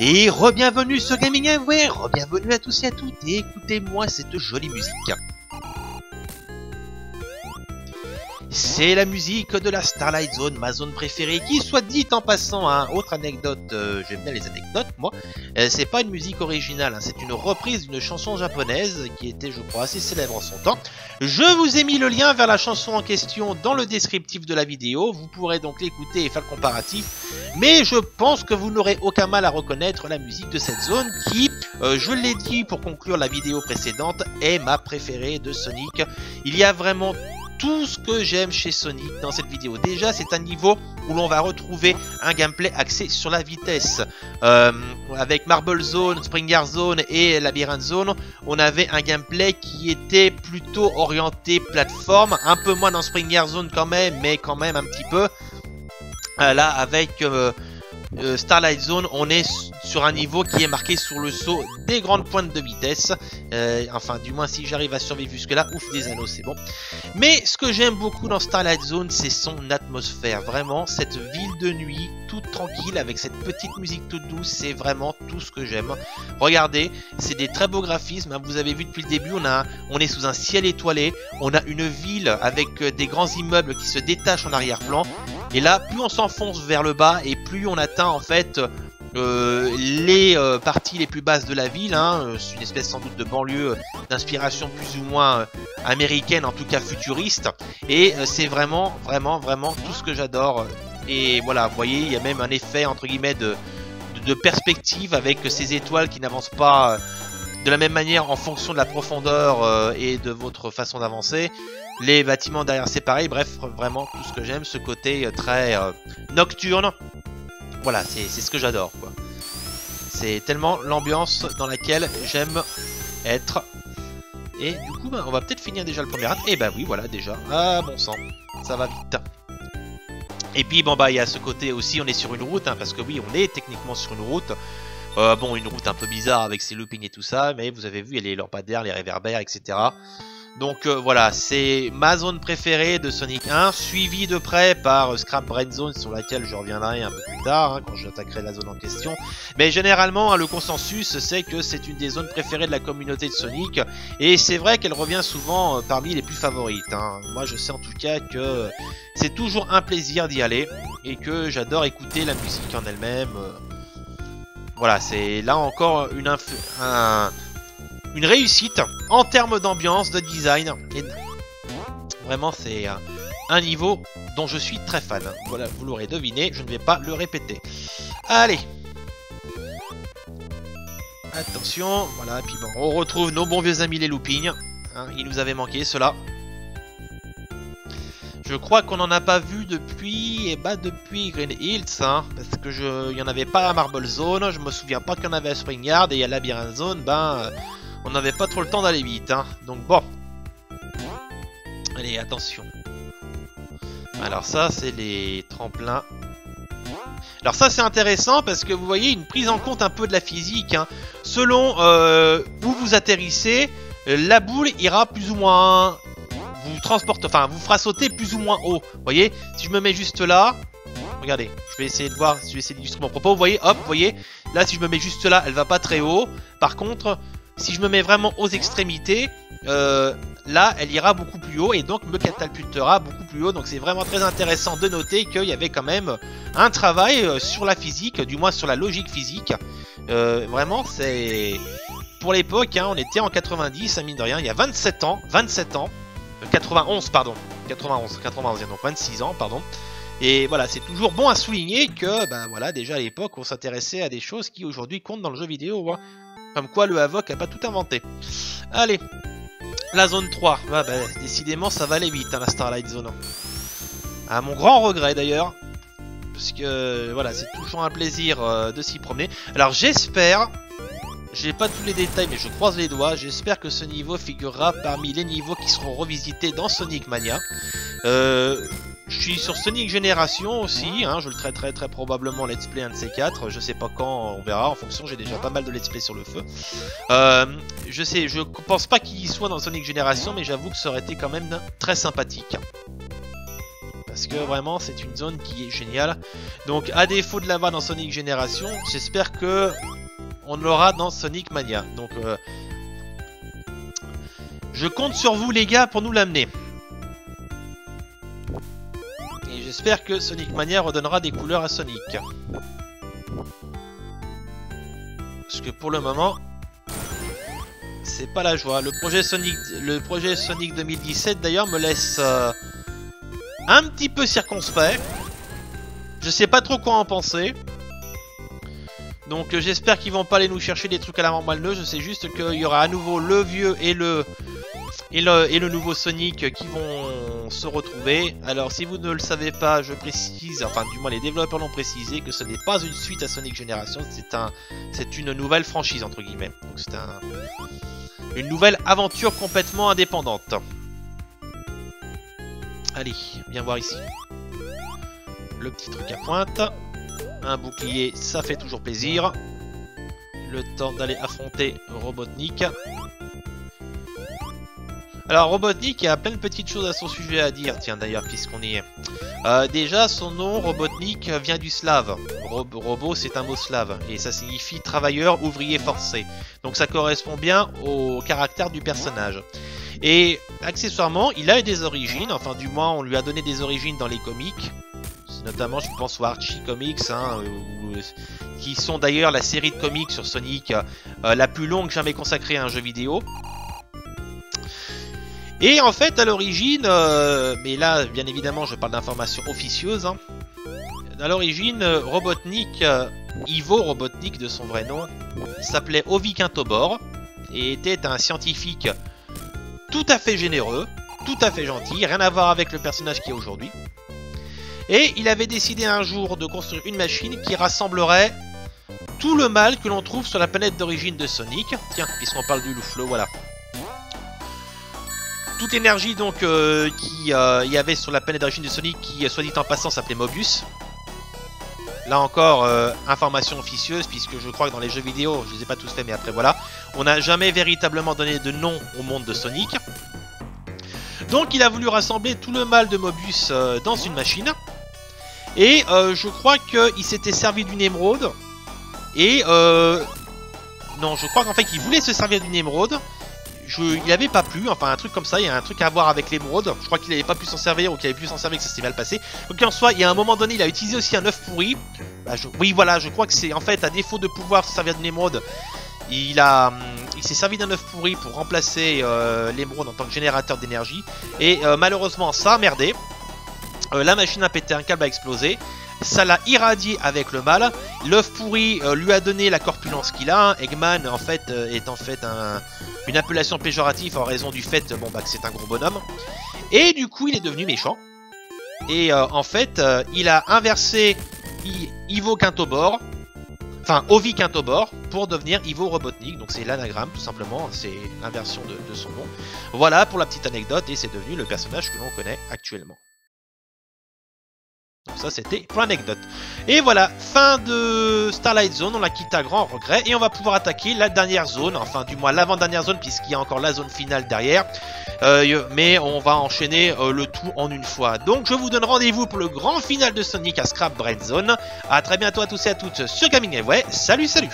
Et re-bienvenue sur Gaming Everywhere, re-bienvenue à tous et à toutes, et écoutez-moi cette jolie musique. C'est la musique de la Starlight Zone, ma zone préférée, qui soit dite en passant, hein, autre anecdote, j'aime bien les anecdotes, moi, c'est pas une musique originale, hein, c'est une reprise d'une chanson japonaise qui était, je crois, assez célèbre en son temps. Je vous ai mis le lien vers la chanson en question dans le descriptif de la vidéo, vous pourrez donc l'écouter et faire le comparatif, mais je pense que vous n'aurez aucun mal à reconnaître la musique de cette zone qui, je l'ai dit pour conclure la vidéo précédente, est ma préférée de Sonic. Il y a vraiment tout ce que j'aime chez Sonic dans cette vidéo. Déjà, c'est un niveau où l'on va retrouver un gameplay axé sur la vitesse. Avec Marble Zone, Springer Zone et Labyrinth Zone, on avait un gameplay qui était plutôt orienté plateforme, un peu moins dans Springer Zone quand même, mais quand même un petit peu. Là, avec Starlight Zone, on est sur un niveau qui est marqué sur le saut des grandes pointes de vitesse. Enfin, du moins, si j'arrive à survivre jusque-là, ouf, des anneaux, c'est bon. Mais ce que j'aime beaucoup dans Starlight Zone, c'est son atmosphère. Vraiment, cette ville de nuit, toute tranquille, avec cette petite musique toute douce, c'est vraiment tout ce que j'aime. Regardez, c'est des très beaux graphismes. Hein. Vous avez vu depuis le début, on est sous un ciel étoilé. On a une ville avec des grands immeubles qui se détachent en arrière-plan. Et là, plus on s'enfonce vers le bas et plus on atteint en fait les parties les plus basses de la ville. Hein. C'est une espèce sans doute de banlieue d'inspiration plus ou moins américaine, en tout cas futuriste. Et c'est vraiment tout ce que j'adore. Et voilà, vous voyez, il y a même un effet entre guillemets de perspective avec ces étoiles qui n'avancent pas de la même manière en fonction de la profondeur et de votre façon d'avancer. Les bâtiments derrière c'est pareil, bref, vraiment tout ce que j'aime, ce côté très nocturne. Voilà, c'est ce que j'adore, quoi. C'est tellement l'ambiance dans laquelle j'aime être. Et du coup, bah, on va peut-être finir déjà le premier acte. Et bah oui, voilà, déjà. Ah, bon sang, ça va vite. Et puis, bon bah, il y a ce côté aussi, on est sur une route, hein, parce que oui, on est techniquement sur une route. Bon, une route un peu bizarre avec ses loopings et tout ça, mais vous avez vu, il y a les lampadaires, les réverbères, etc. Donc voilà, c'est ma zone préférée de Sonic 1, suivie de près par Scrap Brain Zone, sur laquelle je reviendrai un peu plus tard, hein, quand j'attaquerai la zone en question. Mais généralement, hein, le consensus, c'est que c'est une des zones préférées de la communauté de Sonic, et c'est vrai qu'elle revient souvent parmi les plus favorites. Hein. Moi, je sais en tout cas que c'est toujours un plaisir d'y aller, et que j'adore écouter la musique en elle-même. Voilà, c'est là encore une réussite en termes d'ambiance, de design. Et vraiment, c'est un niveau dont je suis très fan. Voilà, vous l'aurez deviné, je ne vais pas le répéter. Allez. Attention, voilà, puis bon, on retrouve nos bons vieux amis les loopings. Hein, ils nous avaient manqué, ceux-là. Je crois qu'on n'en a pas vu depuis, depuis Green Hills, hein, parce que il n'y en avait pas à Marble Zone, je me souviens pas qu'il y en avait à Springyard, et à Labyrinth Zone, on n'avait pas trop le temps d'aller vite, hein. Donc bon. Allez, attention. Alors ça, c'est les tremplins. Alors ça, c'est intéressant parce que vous voyez une prise en compte un peu de la physique. Hein. Selon où vous atterrissez, la boule ira plus ou moins... vous transporte, enfin, vous fera sauter plus ou moins haut. Vous voyez, si je me mets juste là... Regardez, je vais essayer de voir, je vais essayer d'illustrer mon propos. Vous voyez, hop, vous voyez, là, si je me mets juste là, elle va pas très haut. Par contre... si je me mets vraiment aux extrémités, là, elle ira beaucoup plus haut et donc me catapultera beaucoup plus haut. Donc c'est vraiment très intéressant de noter qu'il y avait quand même un travail sur la physique, du moins sur la logique physique. Vraiment, c'est... pour l'époque, hein, on était en 90, mine de rien, il y a 27 ans, 91, pardon. 91, donc 26 ans, pardon. Et voilà, c'est toujours bon à souligner que, bah voilà, déjà à l'époque, on s'intéressait à des choses qui aujourd'hui comptent dans le jeu vidéo, hein. Comme quoi le Havok n'a pas tout inventé. Allez, la zone 3. Ah, bah, décidément, ça va aller vite, hein, la Starlight Zone. À mon grand regret d'ailleurs. Parce que voilà, c'est toujours un plaisir de s'y promener. Alors j'espère, j'ai pas tous les détails mais je croise les doigts, j'espère que ce niveau figurera parmi les niveaux qui seront revisités dans Sonic Mania. Je suis sur Sonic Génération aussi, hein, je le traiterai très probablement let's play un de ces quatre, je sais pas quand, on verra, en fonction, j'ai déjà pas mal de let's play sur le feu. Je pense pas qu'il soit dans Sonic Génération, mais j'avoue que ça aurait été quand même très sympathique. parce que vraiment c'est une zone qui est géniale. Donc à défaut de l'avoir dans Sonic Génération, j'espère que on l'aura dans Sonic Mania. Donc je compte sur vous les gars pour nous l'amener. Et j'espère que Sonic Mania redonnera des couleurs à Sonic. Parce que pour le moment, c'est pas la joie. Le projet Sonic 2017 d'ailleurs me laisse un petit peu circonspect. Je sais pas trop quoi en penser. Donc j'espère qu'ils vont pas aller nous chercher des trucs à la mormalneux. Je sais juste qu'il y aura à nouveau le vieux et le nouveau Sonic qui vont se retrouver. Alors si vous ne le savez pas, je précise, enfin du moins les développeurs l'ont précisé, que ce n'est pas une suite à Sonic Génération, c'est une nouvelle franchise entre guillemets. Donc c'est une nouvelle aventure complètement indépendante. Allez, viens voir ici. Le petit truc à pointe. Un bouclier, ça fait toujours plaisir. Le temps d'aller affronter Robotnik. Alors Robotnik, il y a plein de petites choses à son sujet à dire, tiens d'ailleurs, puisqu'on y est. Déjà, son nom, Robotnik, vient du slave. Robot, c'est un mot slave, et ça signifie travailleur, ouvrier forcé. Donc ça correspond bien au caractère du personnage. Et accessoirement, il a des origines, enfin du moins on lui a donné des origines dans les comics. Notamment, je pense aux Archie Comics, hein, qui sont d'ailleurs la série de comics sur Sonic la plus longue jamais consacrée à un jeu vidéo. Et en fait, à l'origine, mais là, bien évidemment, je parle d'informations officieuses. Hein, à l'origine, Robotnik, Ivo Robotnik de son vrai nom, s'appelait Ovi Quintobor et était un scientifique tout à fait généreux, tout à fait gentil, rien à voir avec le personnage qui est aujourd'hui. Et il avait décidé un jour de construire une machine qui rassemblerait tout le mal que l'on trouve sur la planète d'origine de Sonic. Tiens, puisqu'on parle du Loufle, voilà. Toute l'énergie donc qu'il y avait sur la planète d'origine de Sonic, qui soit dit en passant s'appelait Mobius. Là encore, information officieuse, puisque je crois que dans les jeux vidéo, je les ai pas tous faits, mais après voilà, on n'a jamais véritablement donné de nom au monde de Sonic. Donc il a voulu rassembler tout le mal de Mobius dans une machine. Et je crois qu'il s'était servi d'une émeraude. Et non, je crois qu'en fait il voulait se servir d'une émeraude. Il avait pas plu, enfin un truc comme ça, il y a un truc à voir avec l'émeraude. Je crois qu'il avait pas pu s'en servir ou qu'il avait pu s'en servir, que ça s'est mal passé. Donc en soi, il y a un moment donné, il a utilisé aussi un œuf pourri. Bah, oui voilà, je crois que c'est en fait à défaut de pouvoir se servir d'une émeraude, il s'est servi d'un œuf pourri pour remplacer l'émeraude en tant que générateur d'énergie. Et malheureusement ça a merdé. La machine a pété, un câble a explosé. Ça l'a irradié avec le mal. L'œuf pourri lui a donné la corpulence qu'il a. Eggman en fait est en fait une appellation péjorative en raison du fait que c'est un gros bonhomme. Et du coup il est devenu méchant. Et en fait il a inversé Ivo Quintobor, enfin Ovi Quintobor, pour devenir Ivo Robotnik. Donc c'est l'anagramme tout simplement, c'est l'inversion de son nom. Voilà pour la petite anecdote, et c'est devenu le personnage que l'on connaît actuellement. Donc ça c'était pour l'anecdote. Et voilà, fin de Starlight Zone, on la quitte à grand regret. Et on va pouvoir attaquer la dernière zone, enfin du moins l'avant-dernière zone, puisqu'il y a encore la zone finale derrière. Mais on va enchaîner le tout en une fois. Donc je vous donne rendez-vous pour le grand final de Sonic à Scrap Brain Zone. A très bientôt à tous et à toutes sur Gaming Away. Salut salut.